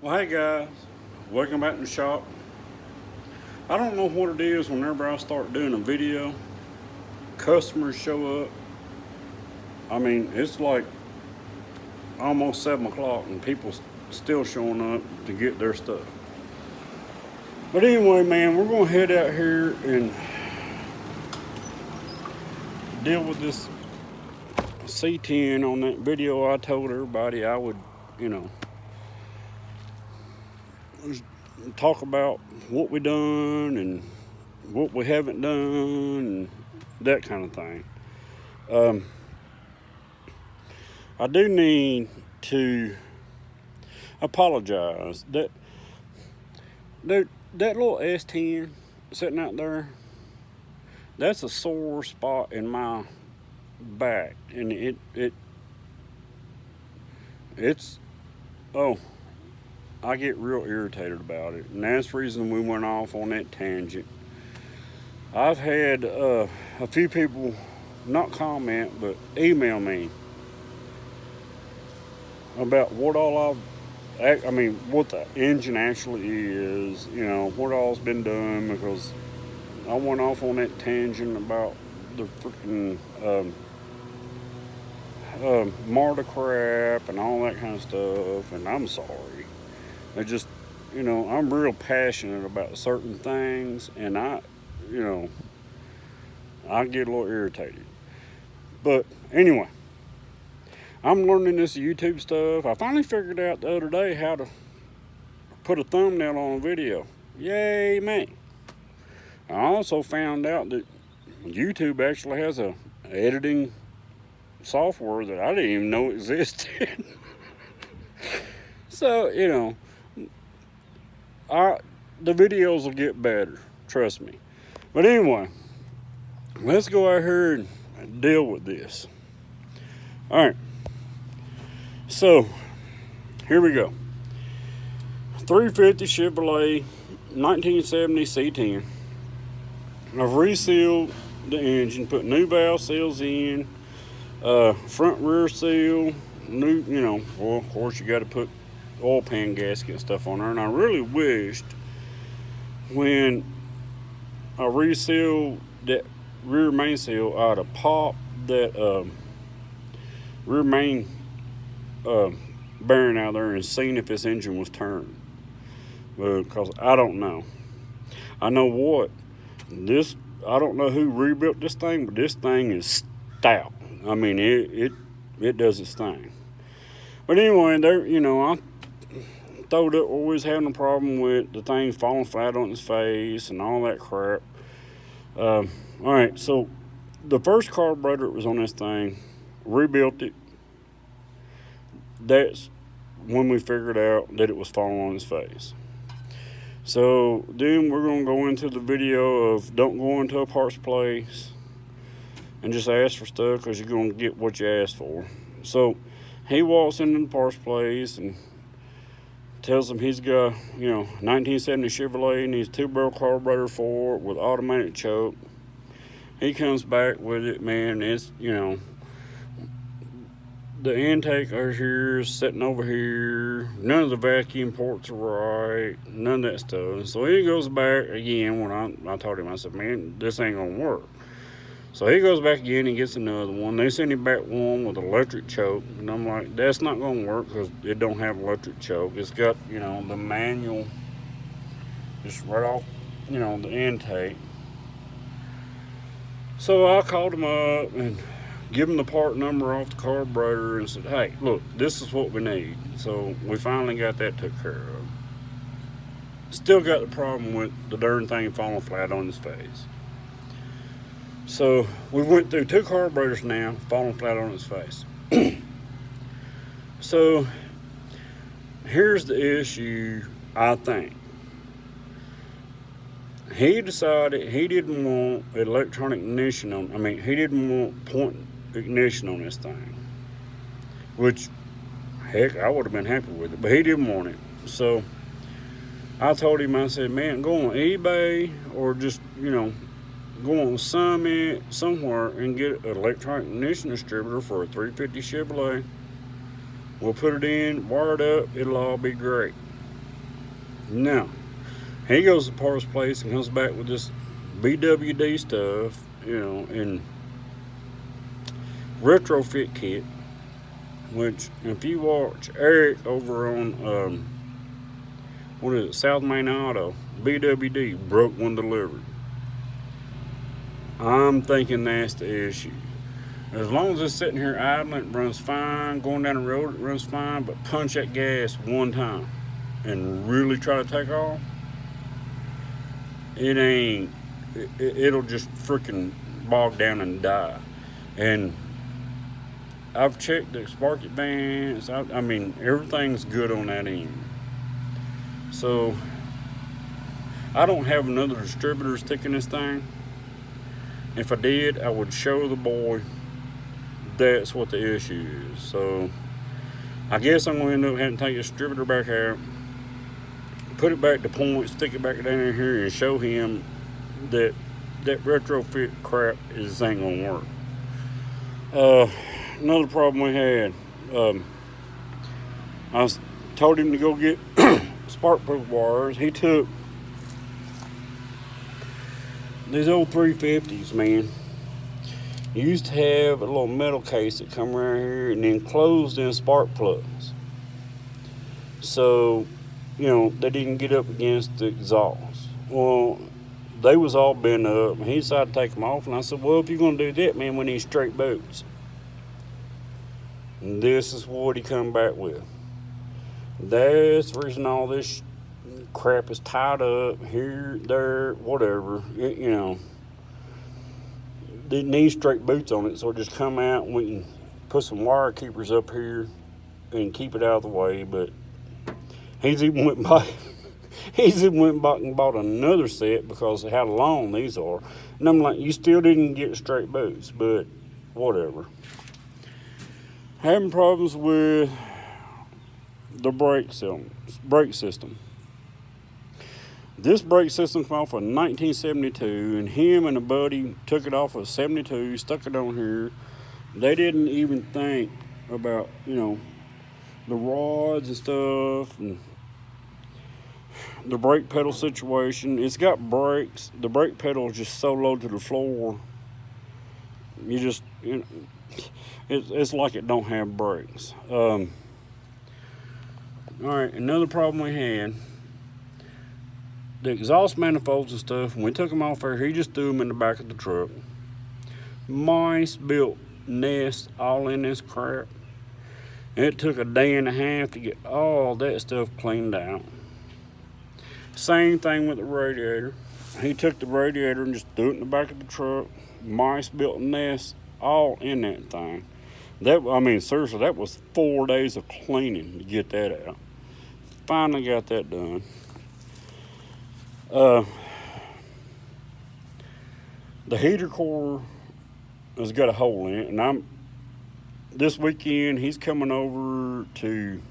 Well, hey guys, welcome back to the shop. I don't know what it is whenever I start doing a video, customers show up. I mean, it's like almost 7 o'clock and people still showing up to get their stuff. But anyway, man, we're going to head out here and deal with this C10 on that video I told everybody I would, you know, talk about what we done and what we haven't done and that kind of thing. I do need to apologize that that little S10 sitting out there, that's a sore spot in my back, and it's oh, I get real irritated about it, and that's the reason we went off on that tangent. I've had a few people not comment but email me about what all what the engine actually is, what all's been done, because I went off on that tangent about the freaking MARTA crap and all that kind of stuff, and I'm sorry. I just, I'm real passionate about certain things, and I get a little irritated. But anyway, I'm learning this YouTube stuff. I finally figured out the other day how to put a thumbnail on a video. Yay me. I also found out that YouTube actually has a editing software that I didn't even know existed. So, the videos will get better, trust me. But anyway, let's go out here and deal with this. All right. So, here we go. 350 Chevrolet 1970 C10. I've resealed the engine, put new valve seals in, front rear seal, new, well, of course you got to put oil pan gasket and stuff on there. And I really wished when I resealed that rear main seal, I'd have popped that rear main bearing out there and seen if this engine was turned, because I don't know. I know what this. I don't know who rebuilt this thing, but this thing is stout. I mean, it does its thing. But anyway, there, I thought it always having a problem with the thing falling flat on its face and all that crap. All right, so the first carburetor that was on this thing, rebuilt it. That's when we figured out that it was falling on its face. So then we're going to go into the video of don't go into a parts place and just ask for stuff, because you're going to get what you ask for. So he walks into the parts place and tells them he's got, 1970 Chevrolet, needs 2-barrel carburetor for it with automatic choke. He comes back with it, man. It's, the intake over here is sitting over here. None of the vacuum ports are right. None of that stuff. So he goes back again when I told him, I said, man, this ain't going to work. So he goes back again and gets another one. They send him back one with electric choke. And I'm like, that's not going to work because it don't have electric choke. It's got, the manual just right off, the intake. So I called him up and give him the part number off the carburetor and said, hey, look, this is what we need. So we finally got that took care of. Still got the problem with the darn thing falling flat on his face. So we went through 2 carburetors now, falling flat on his face. So here's the issue, I think. He decided he didn't want electronic ignition he didn't want point ignition on this thing. Which, heck, I would have been happy with it, but he didn't want it. So I told him, I said, man, go on eBay or just, go on Summit somewhere and get an electronic ignition distributor for a 350 Chevrolet. We'll put it in, wire it up, it'll all be great. Now, he goes to the parts place and comes back with this BWD stuff, and retrofit kit. Which, if you watch Eric over on what is it, South Main Auto, BWD broke one delivered. I'm thinking that's the issue. As long as it's sitting here idling, it runs fine. Going down the road, it runs fine. But punch that gas one time and really try to take off, it ain't. It'll just freaking bog down and die. And I've checked the spark advance. I mean, everything's good on that end. So I don't have another distributor sticking this thing. If I did, I would show the boy that's what the issue is. So I guess I'm going to end up having to take the distributor back out, put it back to point, stick it back down in here, and show him that that retrofit crap ain't going to work. Another problem we had, I told him to go get spark plug wires. He took these old 350s, man. You used to have a little metal case that come around here and then closed in spark plugs. So, they didn't get up against the exhaust. Well, they was all bent up, and he decided to take them off. And I said, well, if you're going to do that, man, we need straight boots. And this is what he come back with. That's the reason all this crap is tied up here, there, whatever. They need straight boots on it, so it just come out and we can put some wire keepers up here and keep it out of the way. But he's even went and bought another set because of how long these are. And I'm like, you still didn't get straight boots, but whatever. Having problems with the brake system. This brake system came off in 1972, and him and a buddy took it off of 72, stuck it on here. They didn't even think about, the rods and stuff, and the brake pedal situation. It's got brakes. The brake pedal is just so low to the floor. It's like it don't have brakes. All right, another problem we had. The exhaust manifolds and stuff, when we took them off there, he just threw them in the back of the truck. Mice built nests all in this crap. It took a day and a half to get all that stuff cleaned out. Same thing with the radiator. He took the radiator and just threw it in the back of the truck. Mice built nests all in that thing. Seriously, that was 4 days of cleaning to get that out. Finally got that done. The heater core has got a hole in it, and this weekend he's coming over to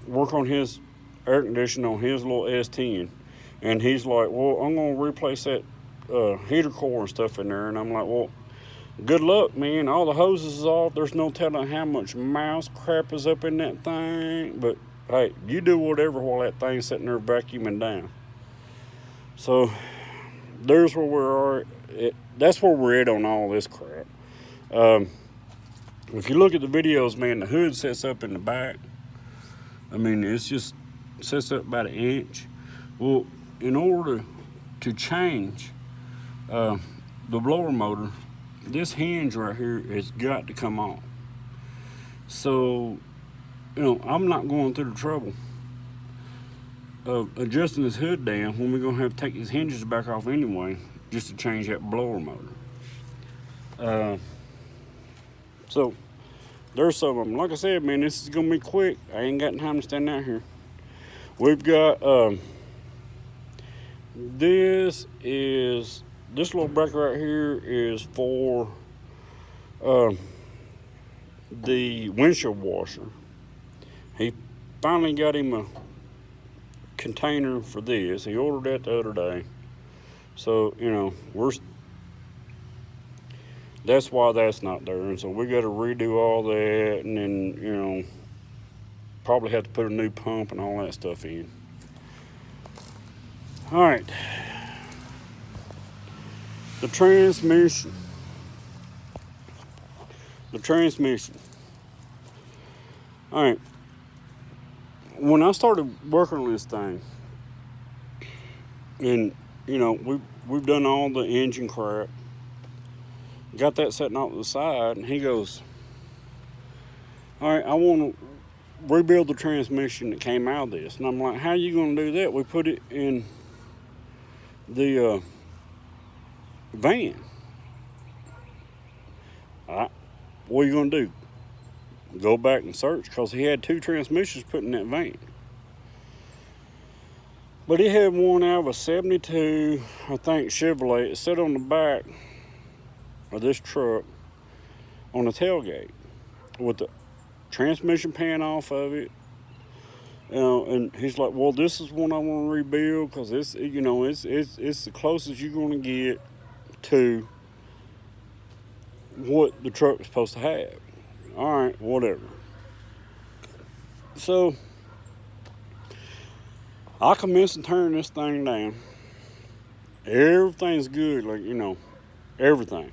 work on his air conditioning on his little S10, and he's like, well, I'm going to replace that heater core and stuff in there. And I'm like, well, good luck, man. All the hoses is off. There's no telling how much mouse crap is up in that thing. But hey, you do whatever while that thing's sitting there vacuuming down. So there's where we are. That's where we're at on all this crap. If you look at the videos, man, the hood sits up in the back. It's just sits up about 1 inch. Well, in order to change the blower motor, this hinge right here has got to come off. So, I'm not going through the trouble of adjusting this hood down when we're going to have to take these hinges back off anyway, just to change that blower motor. So, there's some of them. Like I said, man, this is going to be quick. I ain't got time to stand out here. We've got, this little bracket right here is for the windshield washer. He finally got him a container for this. He ordered that the other day. So, that's why that's not there. And so we got to redo all that, and then, probably have to put a new pump and all that stuff in. All right. The transmission. The transmission. All right. When I started working on this thing, and we've done all the engine crap, got that sitting off to the side, and he goes, "All right, I want to rebuild the transmission that came out of this." And I'm like, "How are you going to do that? We put it in the van. All right, what are you going to do? Go back and search?" Because he had 2 transmissions put in that van. But he had one out of a 72, I think, Chevrolet. It sat on the back of this truck on the tailgate with the transmission pan off of it. And he's like, "Well, this is one I want to rebuild because it's the closest you're going to get to what the truck's supposed to have." All right, whatever. So I commence and turn this thing down. Everything's good, everything.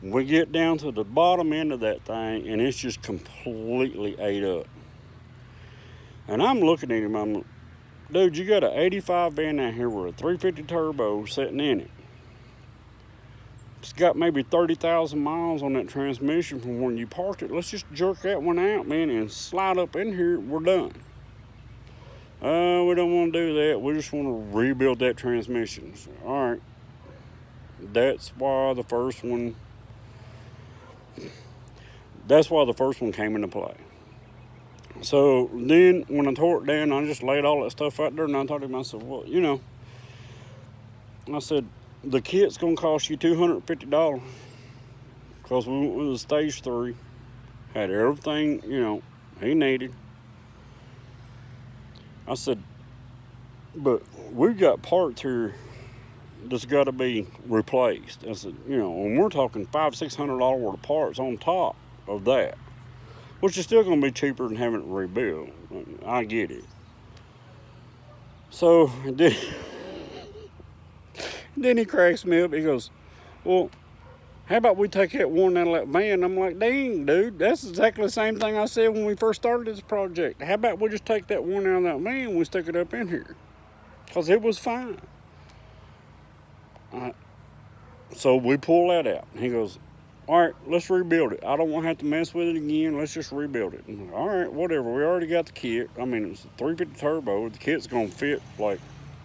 We get down to the bottom end of that thing, and it's just completely ate up. And I'm looking at him, I'm like, "Dude, you got an 85 van out here with a 350 turbo sitting in it. It's got maybe 30,000 miles on that transmission from when you parked it. Let's just jerk that one out, man, and slide up in here. We're done." We don't want to do that. We just want to rebuild that transmission." So, all right. That's why the first one came into play. So then when I tore it down, I just laid all that stuff out there, and I thought to myself, well, I said, the kit's going to cost you $250 because we went with the stage 3. Had everything, he needed. I said, "But we've got parts here that's got to be replaced." I said, and we're talking $500-600 worth of parts on top of that, which is still going to be cheaper than having it rebuilt. I get it. So then he cracks me up. He goes, "Well, how about we take that one out of that van?" I'm like, "Dang, dude, that's exactly the same thing I said when we first started this project. How about we just take that one out of that van and we stick it up in here? Because it was fine." So we pull that out. And he goes, "All right, let's rebuild it. I don't want to have to mess with it again. Let's just rebuild it." I'm like, "All right, whatever. We already got the kit. I mean, it's a 350 turbo. The kit's going to fit like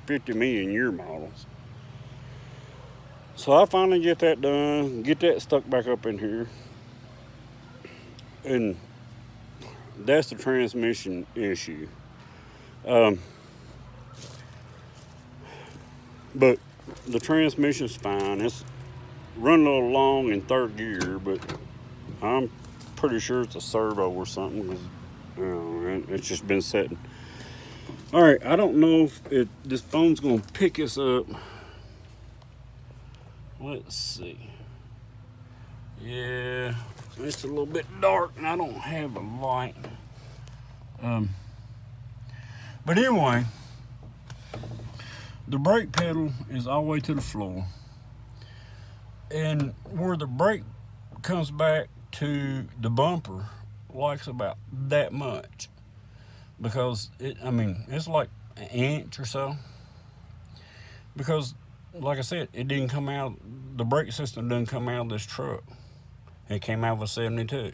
50 million year models." So I finally get that done, get that stuck back up in here. And that's the transmission issue. But the transmission's fine. It's running a little long in 3rd gear, but I'm pretty sure it's a servo or something because it's just been setting. All right, I don't know if this phone's going to pick us up. Let's see. Yeah, it's a little bit dark and I don't have a light. But anyway, the brake pedal is all the way to the floor. And where the brake comes back to the bumper, likes about that much. Because it's like an inch or so. Because like I said, it didn't come out, the brake system didn't come out of this truck. It came out of a 72.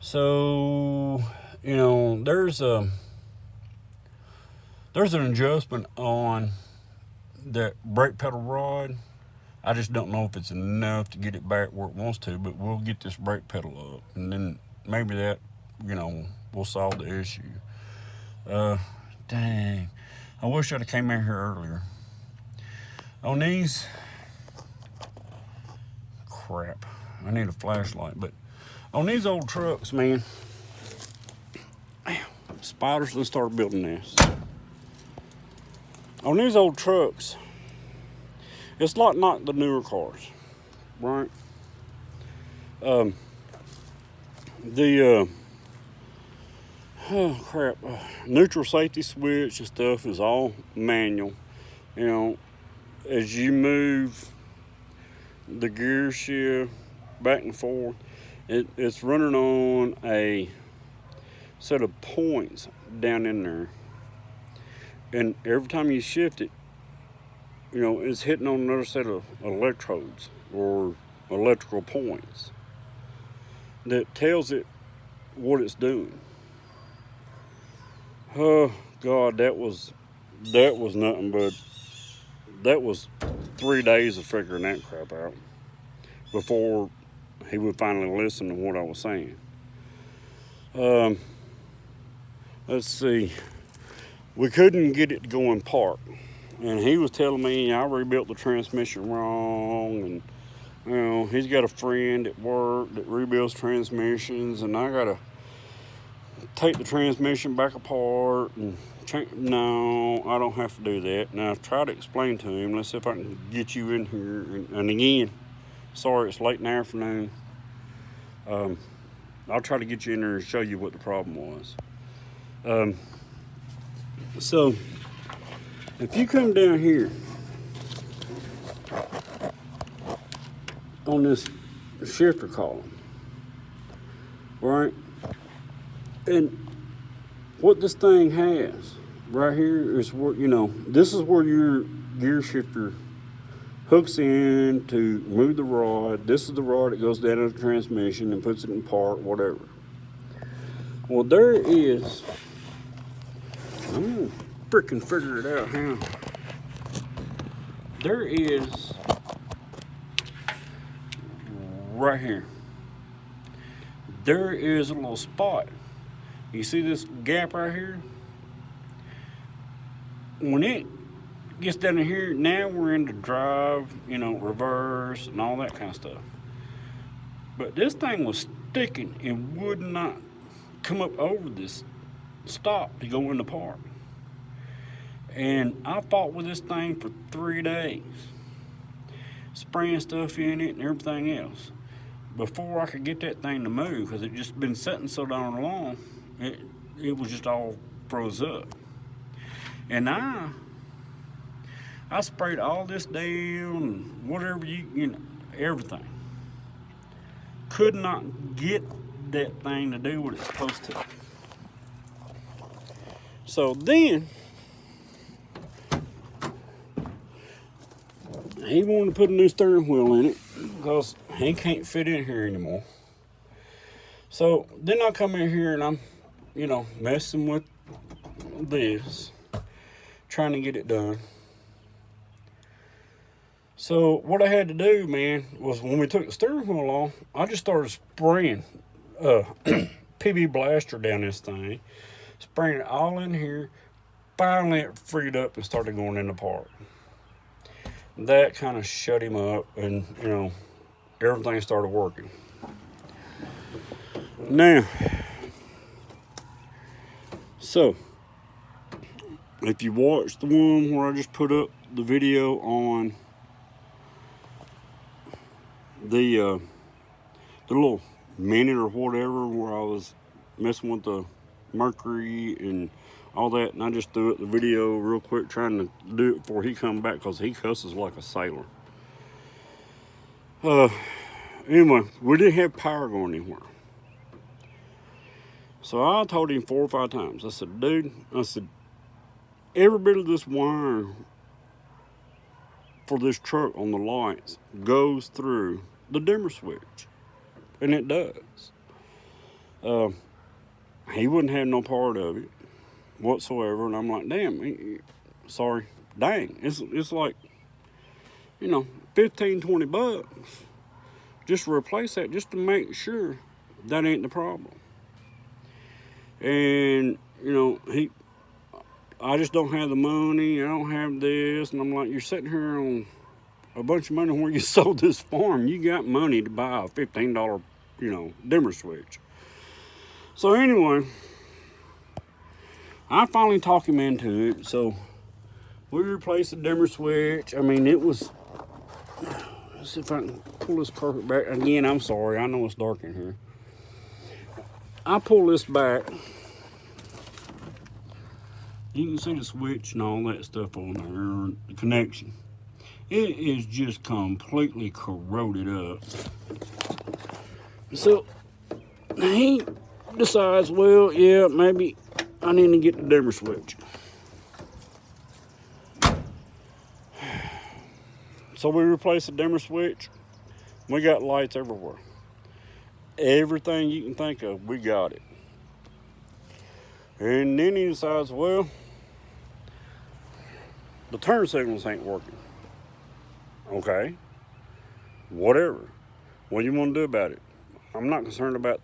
So, there's an adjustment on that brake pedal rod. I just don't know if it's enough to get it back where it wants to, but we'll get this brake pedal up, and then maybe that, will solve the issue. Dang. I wish I'd have came out here earlier. On these, crap, I need a flashlight, but on these old trucks, man, spiders, let's start building this. On these old trucks, it's like not the newer cars, right? Neutral safety switch and stuff is all manual. You know, as you move the gear shift back and forth, it's running on a set of points down in there. And every time you shift it, you know, it's hitting on another set of electrodes or electrical points that tells it what it's doing. Oh God, that was nothing but that was 3 days of figuring that crap out before he would finally listen to what I was saying. Let's see. We couldn't get it to go in park, and he was telling me I rebuilt the transmission wrong, and you know he's got a friend at work that rebuilds transmissions, and I gotta take the transmission back apart and change. No, I don't have to do that. Now I've tried to explain to him. Let's see if I can get you in here. And again, sorry, it's late in the afternoon. I'll try to get you in there and show you what the problem was. So if you come down here on this shifter column, right, and what this thing has right here is where, you know, this is where your gear shifter hooks in to move the rod. This is the rod that goes down to the transmission and puts it in park, whatever. Well, there is, I'm gonna freaking figure it out how. There is right here. There is a little spot. You see this gap right here? When it gets down in here, now we're into drive, you know, reverse and all that kind of stuff. But this thing was sticking and would not come up over this stop to go in the park. And I fought with this thing for 3 days, spraying stuff in it and everything else, before I could get that thing to move, because it just been sitting so darn long, it was just all froze up. And I sprayed all this down, whatever you know, everything. Could not get that thing to do what it's supposed to. So then he wanted to put a new steering wheel in it because he can't fit in here anymore. So then I come in here and I'm, you know, messing with this, trying to get it done. So what I had to do, man, was when we took the steering wheel off, I just started spraying PB Blaster down this thing, spraying it all in here. Finally it freed up and started going in the park. That kind of shut him up, and you know, everything started working. Now, so if you watch the one where I just put up the video on the little minute or whatever where I was messing with the mercury and all that, and I just threw up the video real quick trying to do it before he come back, because he cusses like a sailor. Anyway, we didn't have power going anywhere. So I told him 4 or 5 times. I said, dude, I said, every bit of this wire for this truck on the lights goes through the dimmer switch. And it does. He wouldn't have no part of it whatsoever. And I'm like, damn, sorry, dang. It's like, you know, 15, 20 bucks just to replace that, just to make sure that ain't the problem. And, you know, I just don't have the money, I don't have this. And I'm like, you're sitting here on a bunch of money where you sold this farm. You got money to buy a $15, you know, dimmer switch. So anyway, I finally talked him into it. So we replaced the dimmer switch. I mean, it was, let's see if I can pull this carpet back. Again, I'm sorry, I know it's dark in here. I pull this back. You can see the switch and all that stuff on there, the connection. It is just completely corroded up. So he decides, well, yeah, maybe I need to get the dimmer switch. So we replaced the dimmer switch. We got lights everywhere. Everything you can think of, we got it. And then he decides, well, the turn signals ain't working. Okay, whatever. What do you want to do about it? I'm not concerned about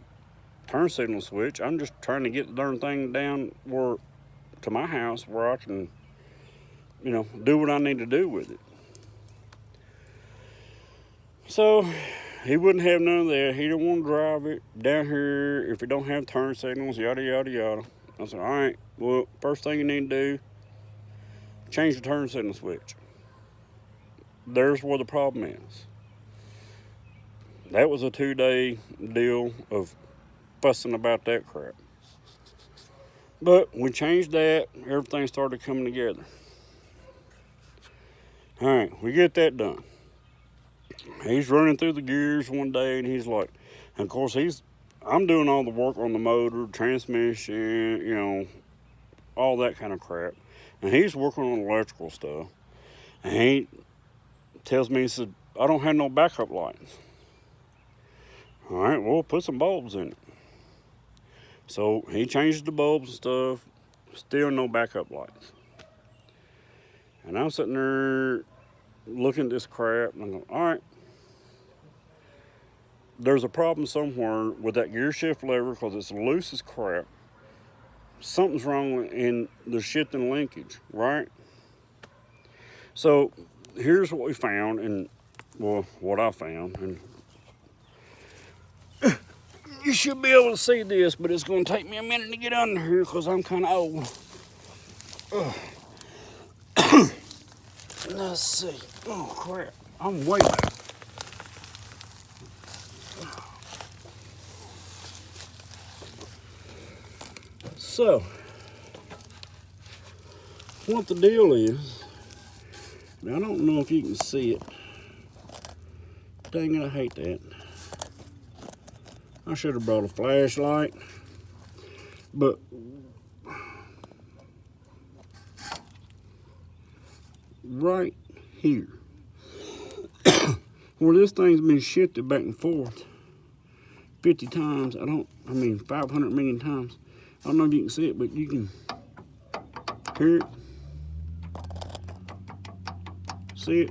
turn signal switch. I'm just trying to get the darn thing down to my house where I can, do what I need to do with it. So he wouldn't have none of that. He didn't want to drive it down here if it don't have turn signals, yada, yada, yada. I said, all right, well, first thing you need to do, change the turn signal switch. There's where the problem is. That was a 2-day deal of fussing about that crap. But we changed that, everything started coming together. All right, we get that done. He's running through the gears one day and he's like, and of course I'm doing all the work on the motor, transmission, all that kind of crap. And he's working on electrical stuff. And he tells me, he said, I don't have no backup lights. All right, well, put some bulbs in it. So he changed the bulbs and stuff, still no backup lights. And I'm sitting there looking at this crap and I'm going, all right, there's a problem somewhere with that gear shift lever because it's loose as crap. Something's wrong in the shifting linkage, right? So here's what we found, and well, what I found, and you should be able to see this, but it's going to take me a minute to get under here because I'm kind of old. Let's see. Oh crap! I'm way back. So, what the deal is, now I don't know if you can see it. Dang it, I hate that. I should have brought a flashlight, but right here, where this thing's been shifted back and forth 50 times, 500 million times. I don't know if you can see it, but you can hear it. See it?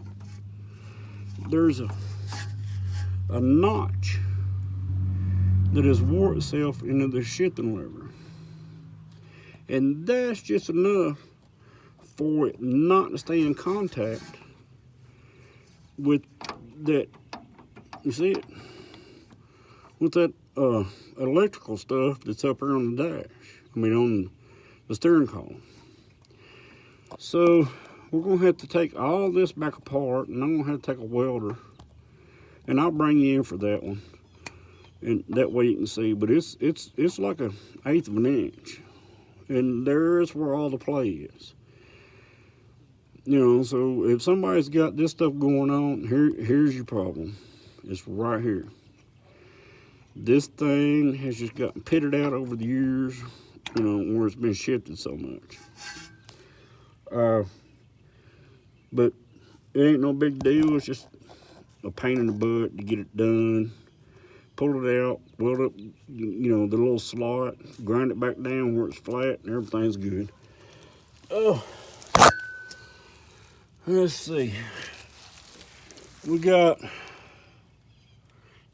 There's a notch that has wore itself into the shifting lever. And that's just enough for it not to stay in contact with that, you see it? With that electrical stuff that's up here on the dash. On the steering column. So we're gonna have to take all this back apart, and I'm gonna have to take a welder, and I'll bring you in for that one, and that way you can see. But it's like 1/8 of an inch, and there's where all the play is. So if somebody's got this stuff going on, here's your problem. It's right here. This thing has just gotten pitted out over the years, where it's been shifted so much. But it ain't no big deal. It's just a pain in the butt to get it done. Pull it out, weld up, the little slot, grind it back down where it's flat, and everything's good. Oh, let's see. We got,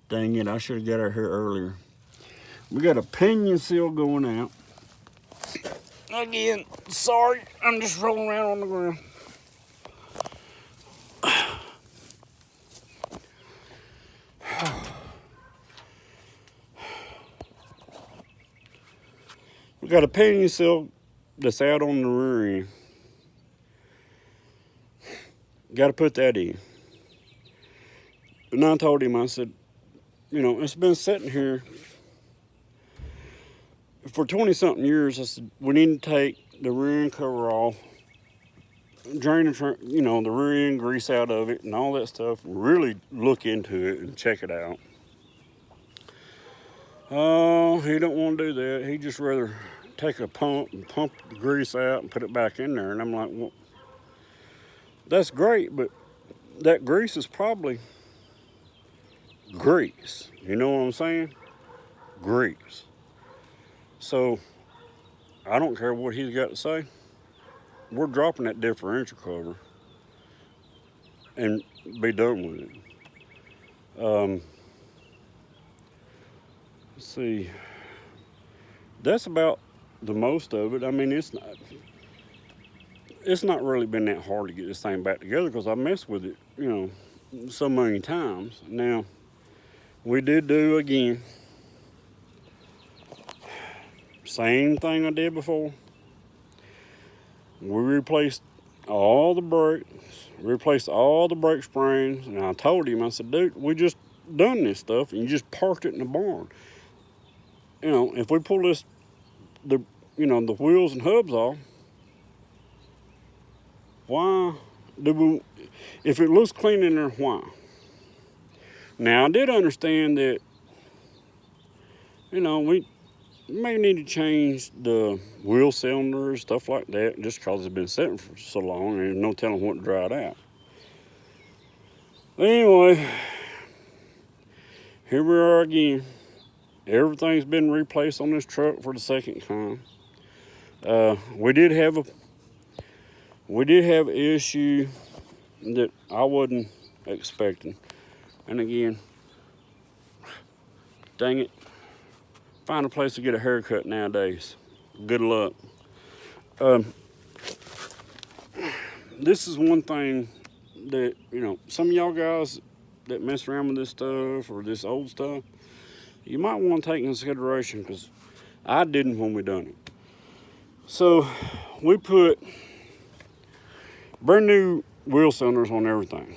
dang it, I should have got out here earlier. We got a pinion seal going out. Again, sorry, I'm just rolling around on the ground. We got a pinion seal that's out on the rear end. Got to put that in. And I told him, I said, it's been sitting here for 20-something years. I said, we need to take the rear end cover off, drain the, the rear end grease out of it and all that stuff. Really look into it and check it out. Oh, he don't want to do that. He just rather take a pump and pump the grease out and put it back in there. And I'm like, well, that's great, but that grease is probably grease. You know what I'm saying? Grease. So I don't care what he's got to say. We're dropping that differential cover and be done with it. Let's see. That's about the most of it. I mean, it's not really been that hard to get this thing back together because I messed with it, so many times. Now, we did do again, same thing I did before. We replaced all the brakes, replaced all the brake springs, and I told him, I said, dude, we just done this stuff and you just parked it in the barn. If we pull the wheels and hubs off, why do we, if it looks clean in there, why? Now, I did understand that, we may need to change the wheel cylinders, stuff like that, just because it's been sitting for so long and there's no telling what dried out. But anyway, here we are again. Everything's been replaced on this truck for the second time. We did have an issue that I wasn't expecting. And again, dang it, find a place to get a haircut nowadays. Good luck. This is one thing that, some of y'all guys that mess around with this stuff or this old stuff, you might want to take into consideration, because I didn't when we done it. So we put brand new wheel cylinders on everything.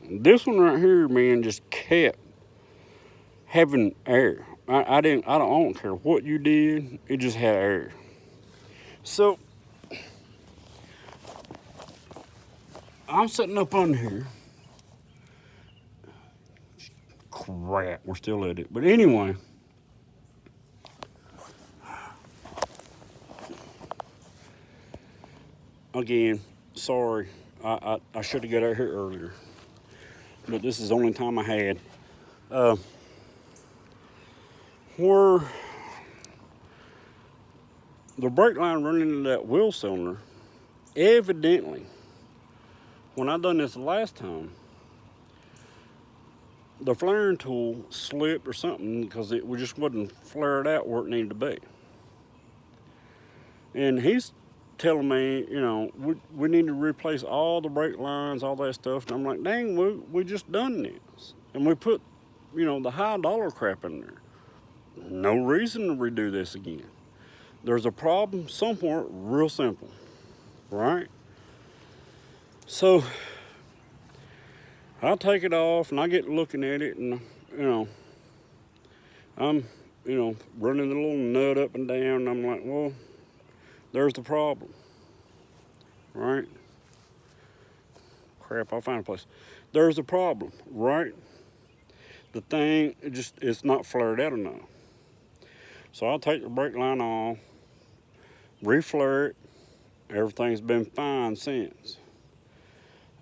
This one right here, man, just kept having air. I don't care what you did, it just had air. So I'm sitting up under here. Crap, we're still at it. But anyway, again, sorry, I should have got out here earlier, but this is the only time I had. Where the brake line running into that wheel cylinder, evidently, when I done this the last time, the flaring tool slipped or something, because it just wasn't flared out where it needed to be. And he's telling me, we need to replace all the brake lines, all that stuff. And I'm like, dang, we just done this. And we put, the high dollar crap in there. No reason to redo this again. There's a problem somewhere, real simple, right? So I take it off and I get looking at it, and I'm running the little nut up and down, and I'm like, well, there's the problem, right? Crap, I'll find a place. There's the problem, right? The thing, it's not flared out enough. So I'll take the brake line off, reflare it. Everything's been fine since.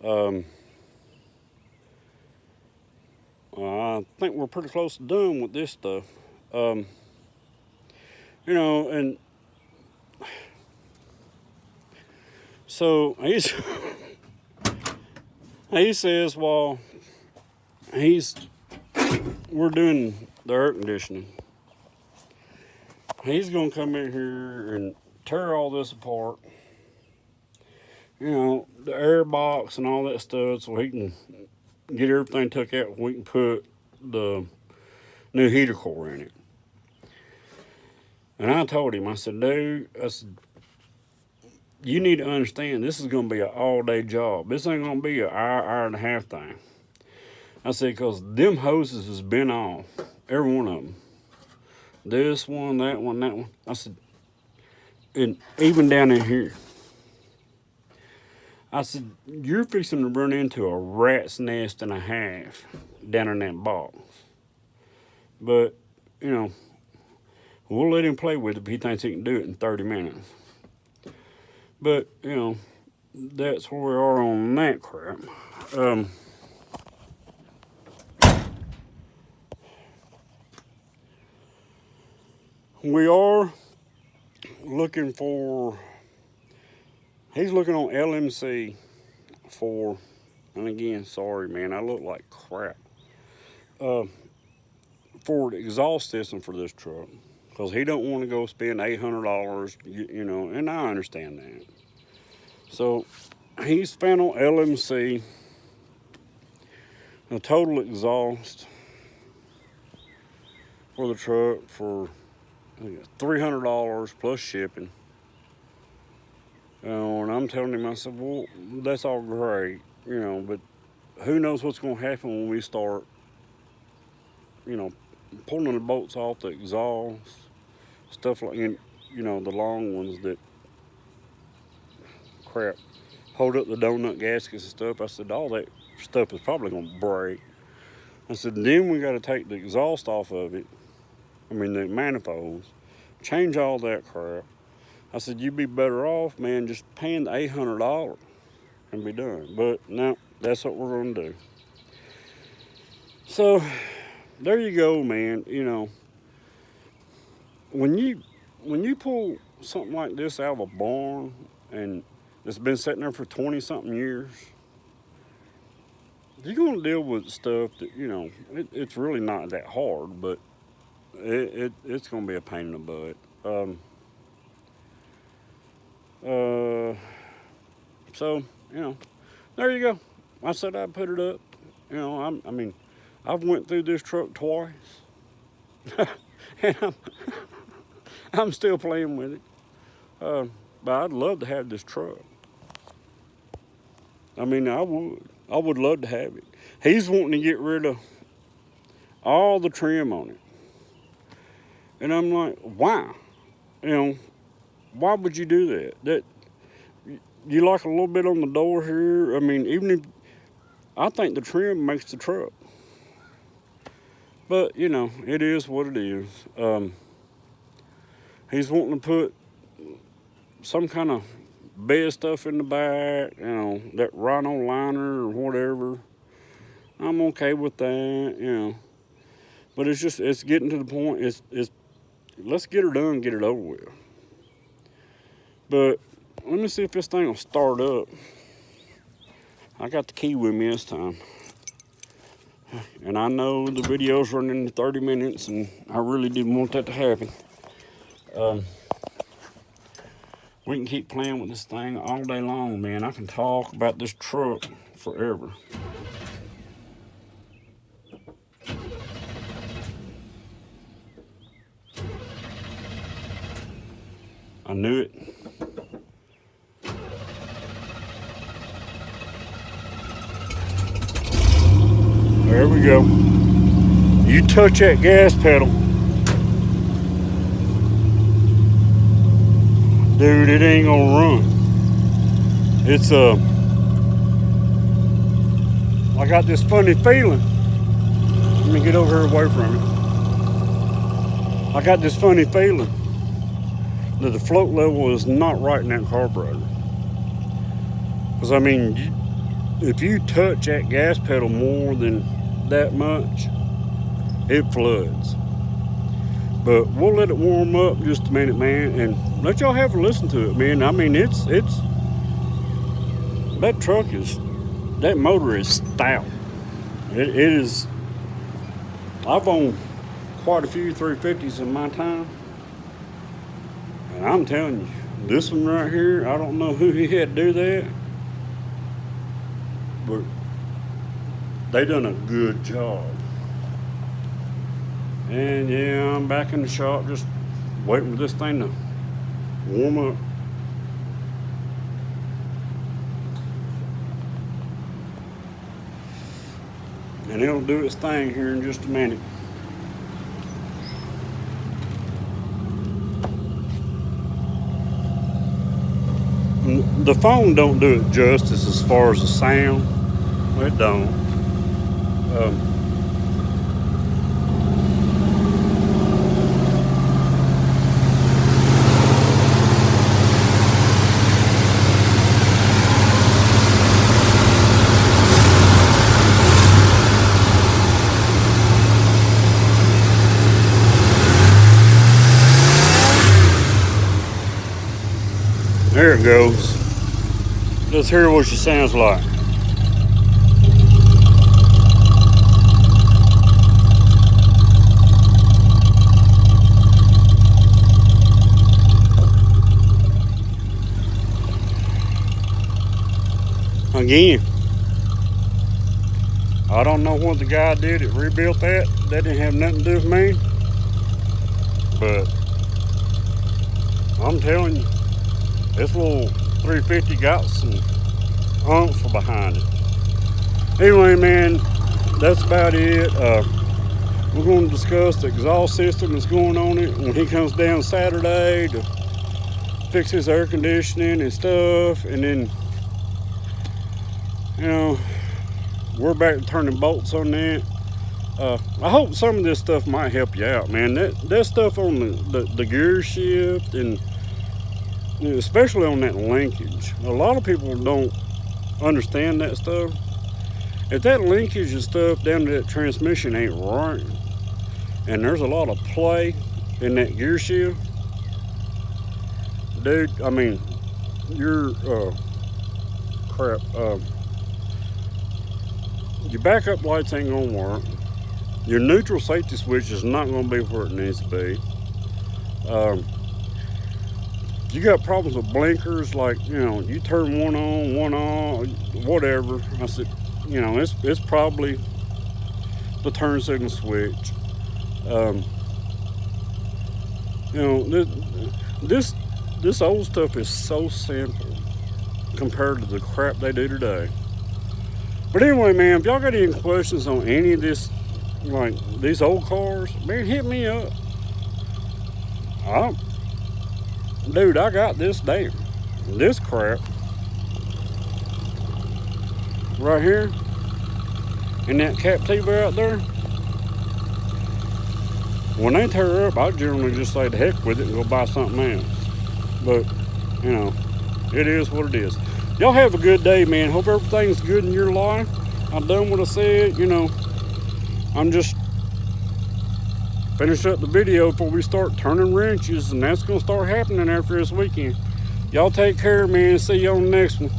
I think we're pretty close to done with this stuff. And so he says, well, we're doing the air conditioning. He's gonna come in here and tear all this apart. The air box and all that stuff, so he can get everything took out. We can put the new heater core in it. And I told him, I said, dude, you need to understand, this is going to be an all-day job. This ain't going to be an hour and a half thing. I said, because them hoses has been off, every one of them. This one, that one, that one. I said, and even down in here. I said, you're fixing to run into a rat's nest and a half down in that box. But, you know, we'll let him play with it if he thinks he can do it in 30 minutes. But, you know, that's where we are on that crap. We are looking for, he's looking on LMC for, and again, sorry man, I look like crap, for the exhaust system for this truck. Because he don't want to go spend $800, you know, and I understand that. So he's found on LMC the total exhaust for the truck for $300 plus shipping. And I'm telling him, I said, well, that's all great, you know, but who knows what's going to happen when we start, you know, pulling the bolts off the exhaust, stuff like, you know, the long ones that, crap, hold up the donut gaskets and stuff. I said, all that stuff is probably going to break. I said, then we got to take the exhaust off of it. I mean, the manifolds, change all that crap. I said, you'd be better off, man, just paying the $800 and be done. But no, that's what we're going to do. So there you go, man. You know, when you pull something like this out of a barn and it's been sitting there for 20-something years, you're going to deal with stuff that, you know, it's really not that hard, but it's going to be a pain in the butt. So, you know, there you go. I said I'd put it up. You know, I mean, I've went through this truck twice. And I'm still playing with it. But I'd love to have this truck. I mean, I would love to have it. He's wanting to get rid of all the trim on it. And I'm like, why? You know, why would you do that? That you like a little bit on the door here. I mean, even if I think the trim makes the truck. But, you know, it is what it is. He's wanting to put some kind of bed stuff in the back, you know, that rhino liner or whatever. I'm okay with that, you know. But it's just, it's getting to the point, it's let's get her done, get it over with. But let me see if this thing will start up. I got the key with me this time. And I know the video's running 30 minutes and I really didn't want that to happen. We can keep playing with this thing all day long, man. I can talk about this truck forever. I knew it. There we go. You touch that gas pedal, dude, it ain't gonna run. It's I got this funny feeling. Let me get over here away from it. I got this funny feeling that the float level is not right in that carburetor. Because I mean, if you touch that gas pedal more than that much, it floods. But we'll let it warm up just a minute, man, and let y'all have a listen to it, man. I mean, it's that truck is, that motor is stout. It is. I've owned quite a few 350s in my time, and I'm telling you, this one right here, I don't know who he had to do that, but they done a good job. And yeah, I'm back in the shop just waiting for this thing to warm up. And it'll do its thing here in just a minute. the phone don't do it justice as far as the sound. It don't. There it goes. Let's hear what she sounds like. Again, I don't know what the guy did that rebuilt that. That didn't have nothing to do with me. But I'm telling you, this little 350 got some oomph behind it. Anyway, man, that's about it. We're going to discuss the exhaust system that's going on it when he comes down Saturday to fix his air conditioning and stuff. And then, you know, we're back to turning bolts on that. I hope some of this stuff might help you out, man. That stuff on the gear shift, and especially on that linkage. A lot of people don't understand that stuff. If that linkage and stuff down to that transmission ain't right, and there's a lot of play in that gear shift, dude, I mean, your your backup lights ain't gonna work. Your neutral safety switch is not gonna be where it needs to be. You got problems with blinkers, like, you know, you turn one on, one off, whatever. I said, you know, it's probably the turn signal switch. You know, this old stuff is so simple compared to the crap they do today. But anyway, man, if y'all got any questions on any of this, like these old cars, man, hit me up. Dude, I got this crap right here in that Captiva out there. When they tear up, I generally just say the heck with it and go buy something else. But, you know, it is what it is. Y'all have a good day, man. Hope everything's good in your life. I've done what I said. You know, I'm just finish up the video before we start turning wrenches, and that's gonna start happening after this weekend. Y'all take care, man. See you on the next one.